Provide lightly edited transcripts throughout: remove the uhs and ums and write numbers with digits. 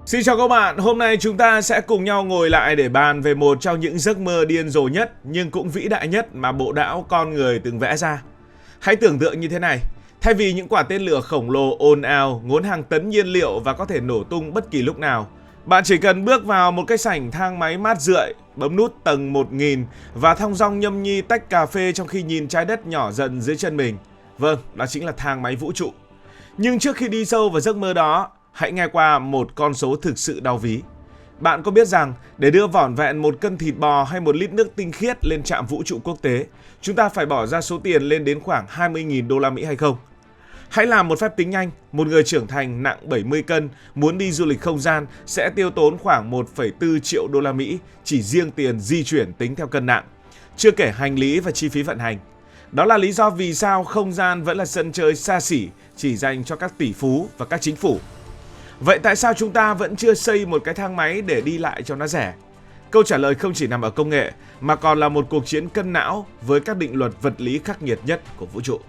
Xin chào các bạn, hôm nay chúng ta sẽ cùng nhau ngồi lại để bàn về một trong những giấc mơ điên rồ nhất nhưng cũng vĩ đại nhất mà bộ não con người từng vẽ ra. Hãy tưởng tượng như thế này, thay vì những quả tên lửa khổng lồ ồn ào, ngốn hàng tấn nhiên liệu và có thể nổ tung bất kỳ lúc nào, bạn chỉ cần bước vào một cái sảnh thang máy mát rượi, bấm nút tầng 1000 và thong dong nhâm nhi tách cà phê trong khi nhìn trái đất nhỏ dần dưới chân mình. Vâng, đó chính là thang máy vũ trụ. Nhưng trước khi đi sâu vào giấc mơ đó, hãy nghe qua một con số thực sự đau ví. Bạn có biết rằng để đưa vỏn vẹn một cân thịt bò hay một lít nước tinh khiết lên trạm vũ trụ quốc tế, chúng ta phải bỏ ra số tiền lên đến khoảng 20.000 đô la Mỹ hay không? Hãy làm một phép tính nhanh, một người trưởng thành nặng 70 cân muốn đi du lịch không gian sẽ tiêu tốn khoảng 1,4 triệu đô la Mỹ chỉ riêng tiền di chuyển tính theo cân nặng, chưa kể hành lý và chi phí vận hành. Đó là lý do vì sao không gian vẫn là sân chơi xa xỉ chỉ dành cho các tỷ phú và các chính phủ. Vậy tại sao chúng ta vẫn chưa xây một cái thang máy để đi lại cho nó rẻ? Câu trả lời không chỉ nằm ở công nghệ mà còn là một cuộc chiến cân não với các định luật vật lý khắc nghiệt nhất của vũ trụ.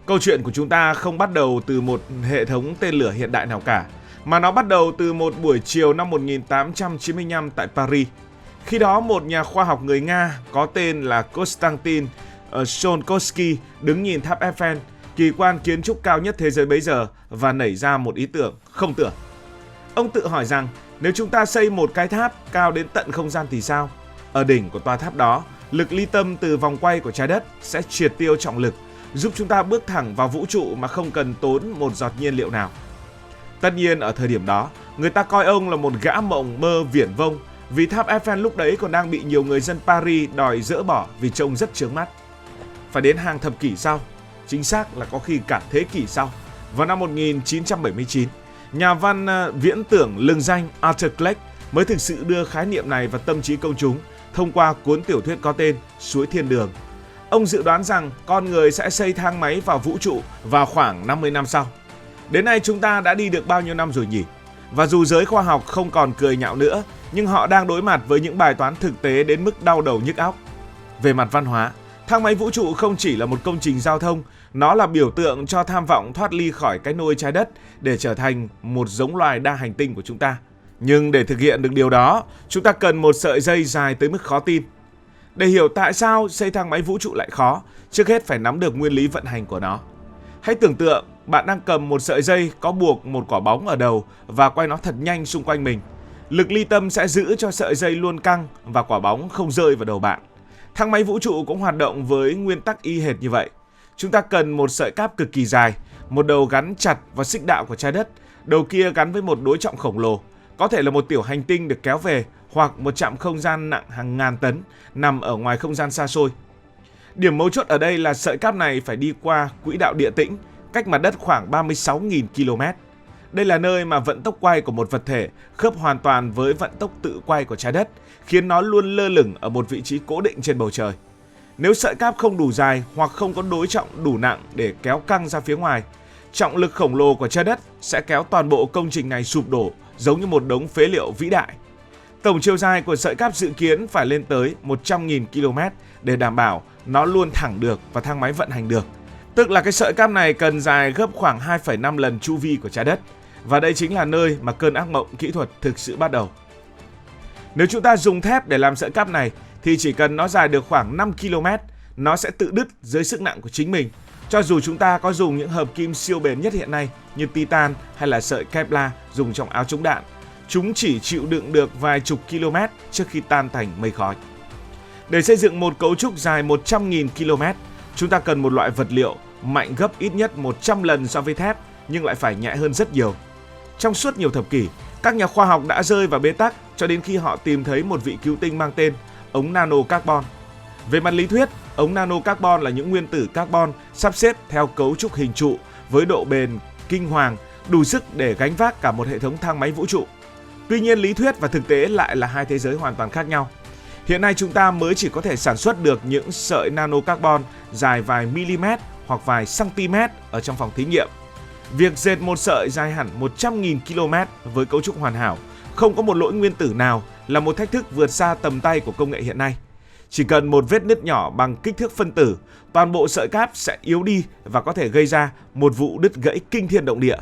Câu chuyện của chúng ta không bắt đầu từ một hệ thống tên lửa hiện đại nào cả, mà nó bắt đầu từ một buổi chiều năm 1895 tại Paris. Khi đó một nhà khoa học người Nga có tên là Konstantin Tsiolkovsky đứng nhìn tháp Eiffel, kỳ quan kiến trúc cao nhất thế giới bấy giờ, và nảy ra một ý tưởng không tưởng. Ông tự hỏi rằng nếu chúng ta xây một cái tháp cao đến tận không gian thì sao? Ở đỉnh của tòa tháp đó, lực ly tâm từ vòng quay của trái đất sẽ triệt tiêu trọng lực, giúp chúng ta bước thẳng vào vũ trụ mà không cần tốn một giọt nhiên liệu nào. Tất nhiên ở thời điểm đó, người ta coi ông là một gã mộng mơ viển vông, vì tháp Eiffel lúc đấy còn đang bị nhiều người dân Paris đòi dỡ bỏ vì trông rất chướng mắt. Phải đến hàng thập kỷ sau, chính xác là có khi cả thế kỷ sau, vào năm 1979, nhà văn viễn tưởng lừng danh Arthur Clarke mới thực sự đưa khái niệm này vào tâm trí công chúng thông qua cuốn tiểu thuyết có tên Suối Thiên Đường. Ông dự đoán rằng con người sẽ xây thang máy vào vũ trụ vào khoảng 50 năm sau. Đến nay chúng ta đã đi được bao nhiêu năm rồi nhỉ? Và dù giới khoa học không còn cười nhạo nữa, nhưng họ đang đối mặt với những bài toán thực tế đến mức đau đầu nhức óc. Về mặt văn hóa, thang máy vũ trụ không chỉ là một công trình giao thông, nó là biểu tượng cho tham vọng thoát ly khỏi cái nôi trái đất để trở thành một giống loài đa hành tinh của chúng ta. Nhưng để thực hiện được điều đó, chúng ta cần một sợi dây dài tới mức khó tin. Để hiểu tại sao xây thang máy vũ trụ lại khó, trước hết phải nắm được nguyên lý vận hành của nó. Hãy tưởng tượng bạn đang cầm một sợi dây có buộc một quả bóng ở đầu và quay nó thật nhanh xung quanh mình. Lực ly tâm sẽ giữ cho sợi dây luôn căng và quả bóng không rơi vào đầu bạn. Thang máy vũ trụ cũng hoạt động với nguyên tắc y hệt như vậy. Chúng ta cần một sợi cáp cực kỳ dài, một đầu gắn chặt vào xích đạo của trái đất, đầu kia gắn với một đối trọng khổng lồ, có thể là một tiểu hành tinh được kéo về hoặc một trạm không gian nặng hàng ngàn tấn nằm ở ngoài không gian xa xôi. Điểm mấu chốt ở đây là sợi cáp này phải đi qua quỹ đạo địa tĩnh, cách mặt đất khoảng 36.000 km. Đây là nơi mà vận tốc quay của một vật thể khớp hoàn toàn với vận tốc tự quay của trái đất, khiến nó luôn lơ lửng ở một vị trí cố định trên bầu trời. Nếu sợi cáp không đủ dài hoặc không có đối trọng đủ nặng để kéo căng ra phía ngoài, trọng lực khổng lồ của trái đất sẽ kéo toàn bộ công trình này sụp đổ giống như một đống phế liệu vĩ đại. Tổng chiều dài của sợi cáp dự kiến phải lên tới 100.000 km để đảm bảo nó luôn thẳng được và thang máy vận hành được. Tức là cái sợi cáp này cần dài gấp khoảng 2,5 lần chu vi của trái đất. Và đây chính là nơi mà cơn ác mộng kỹ thuật thực sự bắt đầu. Nếu chúng ta dùng thép để làm sợi cáp này thì chỉ cần nó dài được khoảng 5 km, nó sẽ tự đứt dưới sức nặng của chính mình. Cho dù chúng ta có dùng những hợp kim siêu bền nhất hiện nay như titan hay là sợi Kevlar dùng trong áo chống đạn, chúng chỉ chịu đựng được vài chục km trước khi tan thành mây khói. Để xây dựng một cấu trúc dài 100.000 km, chúng ta cần một loại vật liệu mạnh gấp ít nhất 100 lần so với thép nhưng lại phải nhẹ hơn rất nhiều. Trong suốt nhiều thập kỷ, các nhà khoa học đã rơi vào bế tắc cho đến khi họ tìm thấy một vị cứu tinh mang tên ống nano carbon. Về mặt lý thuyết, ống nano carbon là những nguyên tử carbon sắp xếp theo cấu trúc hình trụ với độ bền kinh hoàng, đủ sức để gánh vác cả một hệ thống thang máy vũ trụ. Tuy nhiên, lý thuyết và thực tế lại là hai thế giới hoàn toàn khác nhau. Hiện nay chúng ta mới chỉ có thể sản xuất được những sợi nano carbon dài vài mm hoặc vài cm ở trong phòng thí nghiệm. Việc dệt một sợi dài hẳn 100.000 km với cấu trúc hoàn hảo, không có một lỗi nguyên tử nào là một thách thức vượt xa tầm tay của công nghệ hiện nay. Chỉ cần một vết nứt nhỏ bằng kích thước phân tử, toàn bộ sợi cáp sẽ yếu đi và có thể gây ra một vụ đứt gãy kinh thiên động địa.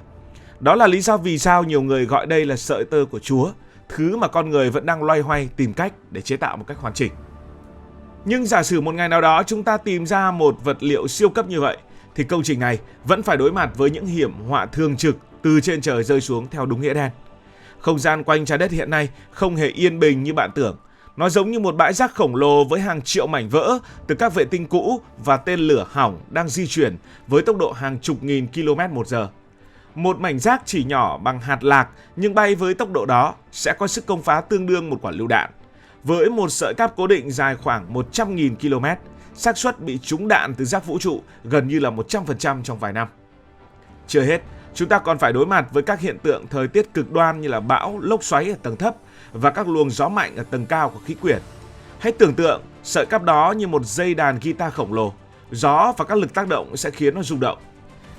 Đó là lý do vì sao nhiều người gọi đây là sợi tơ của Chúa, thứ mà con người vẫn đang loay hoay tìm cách để chế tạo một cách hoàn chỉnh. Nhưng giả sử một ngày nào đó chúng ta tìm ra một vật liệu siêu cấp như vậy, thì công trình này vẫn phải đối mặt với những hiểm họa thường trực từ trên trời rơi xuống theo đúng nghĩa đen. Không gian quanh trái đất hiện nay không hề yên bình như bạn tưởng. Nó giống như một bãi rác khổng lồ với hàng triệu mảnh vỡ từ các vệ tinh cũ và tên lửa hỏng đang di chuyển với tốc độ hàng chục nghìn km/h. Một mảnh rác chỉ nhỏ bằng hạt lạc nhưng bay với tốc độ đó sẽ có sức công phá tương đương một quả lựu đạn. Với một sợi cáp cố định dài khoảng 100.000 km, xác suất bị trúng đạn từ rác vũ trụ gần như là 100% trong vài năm. Chưa hết, chúng ta còn phải đối mặt với các hiện tượng thời tiết cực đoan như là bão, lốc xoáy ở tầng thấp và các luồng gió mạnh ở tầng cao của khí quyển. Hãy tưởng tượng sợi cáp đó như một dây đàn guitar khổng lồ, gió và các lực tác động sẽ khiến nó rung động.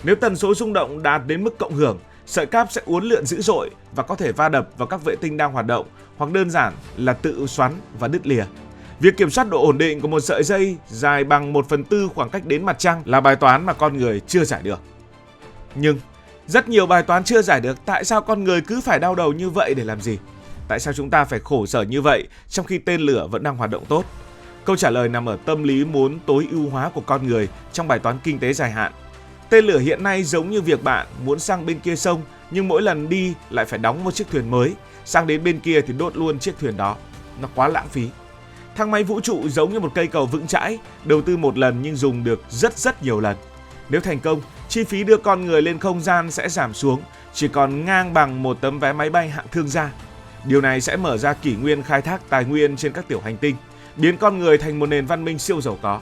Nếu tần số rung động đạt đến mức cộng hưởng, sợi cáp sẽ uốn lượn dữ dội và có thể va đập vào các vệ tinh đang hoạt động hoặc đơn giản là tự xoắn và đứt lìa. Việc kiểm soát độ ổn định của một sợi dây dài bằng 1/4 khoảng cách đến mặt trăng là bài toán mà con người chưa giải được. Nhưng rất nhiều bài toán chưa giải được, tại sao con người cứ phải đau đầu như vậy để làm gì? Tại sao chúng ta phải khổ sở như vậy trong khi tên lửa vẫn đang hoạt động tốt? Câu trả lời nằm ở tâm lý muốn tối ưu hóa của con người trong bài toán kinh tế dài hạn. Tên lửa hiện nay giống như việc bạn muốn sang bên kia sông nhưng mỗi lần đi lại phải đóng một chiếc thuyền mới, sang đến bên kia thì đốt luôn chiếc thuyền đó. Nó quá lãng phí. Thang máy vũ trụ giống như một cây cầu vững chãi, đầu tư một lần nhưng dùng được rất nhiều lần. Nếu thành công, chi phí đưa con người lên không gian sẽ giảm xuống, chỉ còn ngang bằng một tấm vé máy bay hạng thương gia. Điều này sẽ mở ra kỷ nguyên khai thác tài nguyên trên các tiểu hành tinh, biến con người thành một nền văn minh siêu giàu có.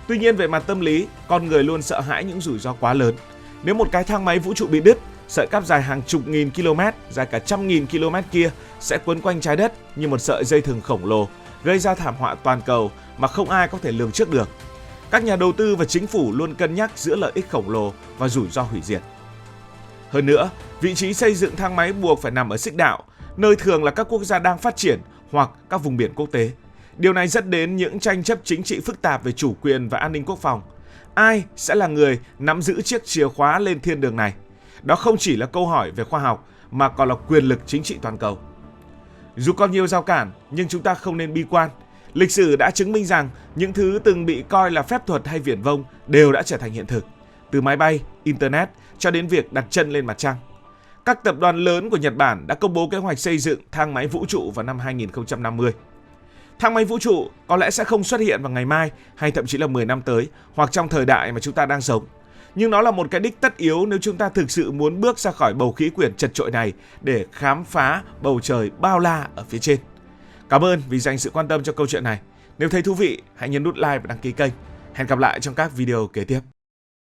Tuy nhiên về mặt tâm lý, con người luôn sợ hãi những rủi ro quá lớn. Nếu một cái thang máy vũ trụ bị đứt, sợi cáp dài hàng chục nghìn km, dài cả trăm nghìn km kia sẽ quấn quanh trái đất như một sợi dây thừng khổng lồ, gây ra thảm họa toàn cầu mà không ai có thể lường trước được. Các nhà đầu tư và chính phủ luôn cân nhắc giữa lợi ích khổng lồ và rủi ro hủy diệt. Hơn nữa, vị trí xây dựng thang máy buộc phải nằm ở xích đạo, nơi thường là các quốc gia đang phát triển hoặc các vùng biển quốc tế. Điều này dẫn đến những tranh chấp chính trị phức tạp về chủ quyền và an ninh quốc phòng. Ai sẽ là người nắm giữ chiếc chìa khóa lên thiên đường này? Đó không chỉ là câu hỏi về khoa học mà còn là quyền lực chính trị toàn cầu. Dù còn nhiều rào cản nhưng chúng ta không nên bi quan. Lịch sử đã chứng minh rằng những thứ từng bị coi là phép thuật hay viển vông đều đã trở thành hiện thực. Từ máy bay, internet cho đến việc đặt chân lên mặt trăng. Các tập đoàn lớn của Nhật Bản đã công bố kế hoạch xây dựng thang máy vũ trụ vào năm 2050. Thang máy vũ trụ có lẽ sẽ không xuất hiện vào ngày mai hay thậm chí là 10 năm tới hoặc trong thời đại mà chúng ta đang sống. Nhưng nó là một cái đích tất yếu nếu chúng ta thực sự muốn bước ra khỏi bầu khí quyển chật chội này để khám phá bầu trời bao la ở phía trên. Cảm ơn vì dành sự quan tâm cho câu chuyện này. Nếu thấy thú vị, hãy nhấn nút like và đăng ký kênh. Hẹn gặp lại trong các video kế tiếp.